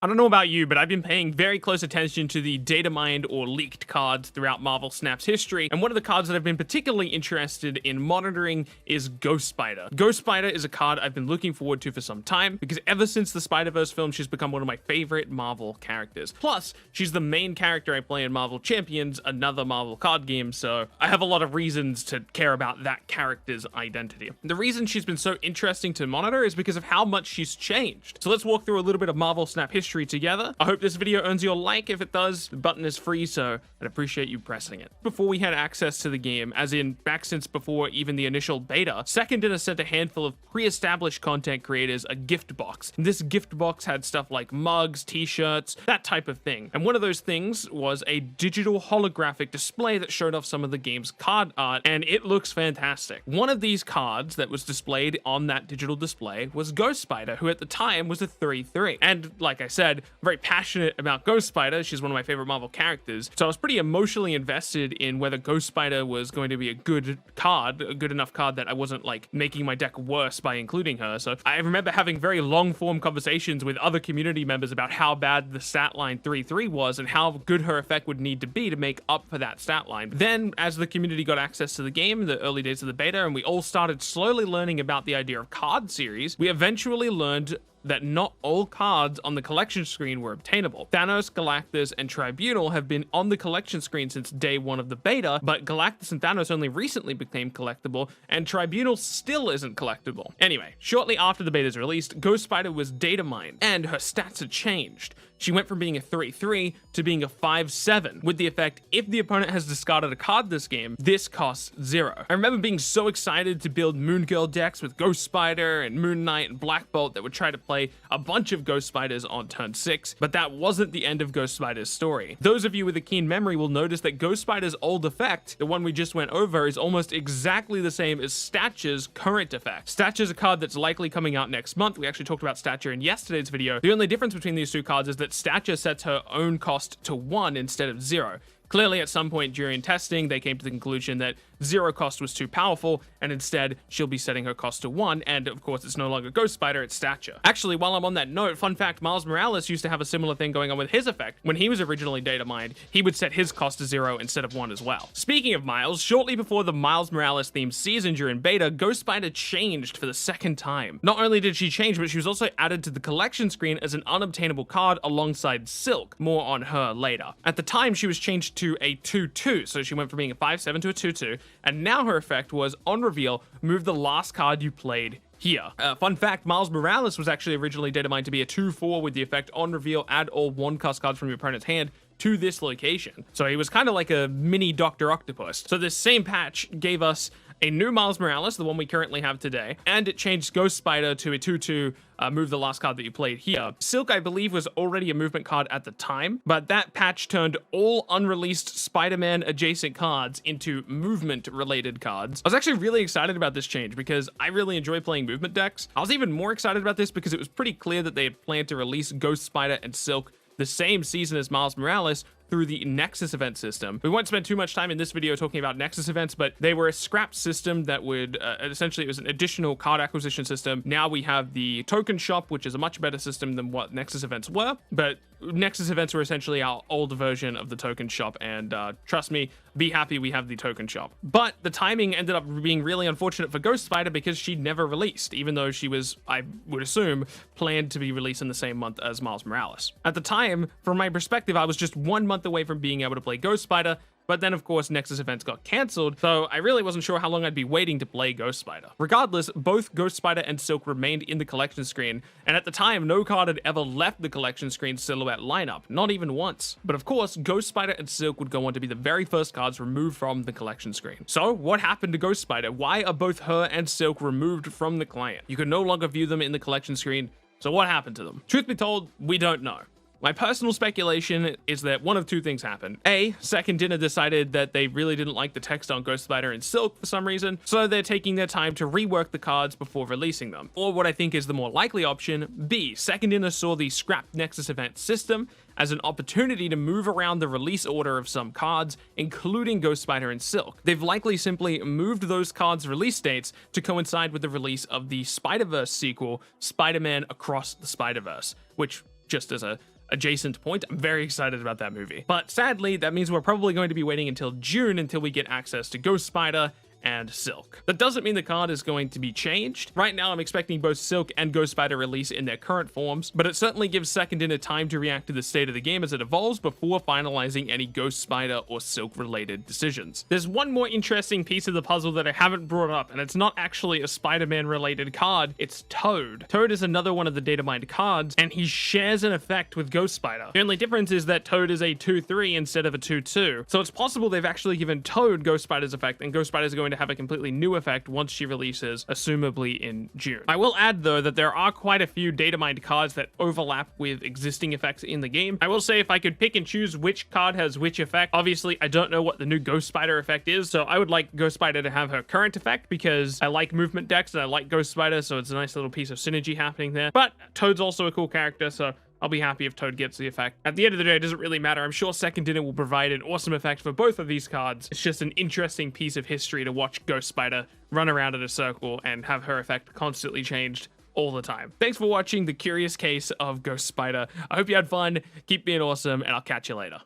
I don't know about you, but I've been paying very close attention to the data mined or leaked cards throughout Marvel Snap's history, and one of the cards that I've been particularly interested in monitoring is Ghost Spider. Ghost Spider is a card I've been looking forward to for some time, because ever since the Spider-Verse film, she's become one of my favorite Marvel characters. Plus, she's the main character I play in Marvel Champions, another Marvel card game, so I have a lot of reasons to care about that character's identity. The reason she's been so interesting to monitor is because of how much she's changed. So let's walk through a little bit of Marvel Snap history together. I hope this video earns your like. If it does, the button is free, so I'd appreciate you pressing it. Before we had access to the game, as in back since before even the initial beta, Second Dinner sent a handful of pre-established content creators a gift box. This gift box had stuff like mugs, t-shirts, that type of thing. And one of those things was a digital holographic display that showed off some of the game's card art, and it looks fantastic. One of these cards that was displayed on that digital display was Ghost Spider, who at the time was a 3/3. And like I said, I'm very passionate about Ghost Spider. She's one of my favorite Marvel characters. So I was pretty emotionally invested in whether Ghost Spider was going to be a good card, a good enough card that I wasn't like making my deck worse by including her. So I remember having very long form conversations with other community members about how bad the stat line 3/3 was and how good her effect would need to be to make up for that stat line. Then as the community got access to the game, the early days of the beta, and we all started slowly learning about the idea of card series, we eventually learned that not all cards on the collection screen were obtainable. Thanos, Galactus, and Tribunal have been on the collection screen since day one of the beta, but Galactus and Thanos only recently became collectible, and Tribunal still isn't collectible. Anyway, shortly after the beta's released, Ghost Spider was data mined, and her stats had changed. She went from being a 3/3 to being a 5/7, with the effect, if the opponent has discarded a card this game, this costs 0. I remember being so excited to build Moon Girl decks with Ghost Spider and Moon Knight and Black Bolt that would try to play a bunch of Ghost Spiders on turn 6, but that wasn't the end of Ghost Spider's story. Those of you with a keen memory will notice that Ghost Spider's old effect, the one we just went over, is almost exactly the same as Statcha's current effect. Statcha's a card that's likely coming out next month. We actually talked about Statcha in yesterday's video. The only difference between these two cards is that Statcha sets her own cost to 1 instead of 0. Clearly, at some point during testing, they came to the conclusion that 0 cost was too powerful, and instead, she'll be setting her cost to 1, and of course, it's no longer Ghost Spider, it's Statcha. Actually, while I'm on that note, fun fact, Miles Morales used to have a similar thing going on with his effect. When he was originally data mined, he would set his cost to 0 instead of 1 as well. Speaking of Miles, shortly before the Miles Morales themed season during beta, Ghost Spider changed for the second time. Not only did she change, but she was also added to the collection screen as an unobtainable card alongside Silk. More on her later. At the time, she was changed to a 2/2, so she went from being a 5/7 to a 2/2, and now her effect was, on reveal, move the last card you played here. Fun fact, Miles Morales was actually originally data mined to be a 2/4 with the effect, on reveal, add all 1-cost cards from your opponent's hand to this location. So he was kind of like a mini Dr. Octopus. So this same patch gave us a new Miles Morales, the one we currently have today, and it changed Ghost Spider to a 2/2, move the last card that you played here. Silk, I believe, was already a movement card at the time, but that patch turned all unreleased Spider-Man adjacent cards into movement-related cards. I was actually really excited about this change because I really enjoy playing movement decks. I was even more excited about this because it was pretty clear that they had planned to release Ghost Spider and Silk the same season as Miles Morales through the Nexus event system. We won't spend too much time in this video talking about Nexus events, but they were a scrapped system that would, essentially it was an additional card acquisition system. Now we have the token shop, which is a much better system than what Nexus events were, but Nexus events were essentially our old version of the token shop, and trust me, be happy we have the token shop. But the timing ended up being really unfortunate for Ghost Spider because she never released, even though she was, I would assume, planned to be released in the same month as Miles Morales. At the time, from my perspective, I was just 1 month away from being able to play Ghost Spider, but then of course Nexus events got cancelled, so I really wasn't sure how long I'd be waiting to play Ghost Spider. Regardless, both Ghost Spider and Silk remained in the collection screen, and at the time, no card had ever left the collection screen silhouette lineup, not even once. But of course, Ghost Spider and Silk would go on to be the very first cards removed from the collection screen. So what happened to Ghost Spider? Why are both her and Silk removed from the client? You can no longer view them in the collection screen, so what happened to them? Truth be told, we don't know. My personal speculation is that one of two things happened. A, Second Dinner decided that they really didn't like the text on Ghost Spider and Silk for some reason, so they're taking their time to rework the cards before releasing them. Or what I think is the more likely option, B, Second Dinner saw the scrapped Nexus event system as an opportunity to move around the release order of some cards, including Ghost Spider and Silk. They've likely simply moved those cards' release dates to coincide with the release of the Spider-Verse sequel, Spider-Man Across the Spider-Verse, which, just as a adjacent point. I'm very excited about that movie. But sadly, that means we're probably going to be waiting until June until we get access to Ghost Spider and Silk. That doesn't mean the card is going to be changed. Right now, I'm expecting both Silk and Ghost Spider release in their current forms, but it certainly gives Second Dinner time to react to the state of the game as it evolves before finalizing any Ghost Spider or Silk related decisions. There's one more interesting piece of the puzzle that I haven't brought up, and it's not actually a Spider-Man related card, it's Toad. Toad is another one of the data mined cards, and he shares an effect with Ghost Spider. The only difference is that Toad is a 2/3 instead of a 2/2, so it's possible they've actually given Toad Ghost Spider's effect, and Ghost Spider's going to have a completely new effect once she releases, assumably in June. I will add though that there are quite a few data mined cards that overlap with existing effects in the game. I will say if I could pick and choose which card has which effect, obviously I don't know what the new Ghost Spider effect is, so I would like Ghost Spider to have her current effect because I like movement decks and I like Ghost Spider, so it's a nice little piece of synergy happening there. But Toad's also a cool character, so I'll be happy if Toad gets the effect. At the end of the day, it doesn't really matter. I'm sure Second Dinner will provide an awesome effect for both of these cards. It's just an interesting piece of history to watch Ghost Spider run around in a circle and have her effect constantly changed all the time. Thanks for watching The Curious Case of Ghost Spider. I hope you had fun, keep being awesome, and I'll catch you later.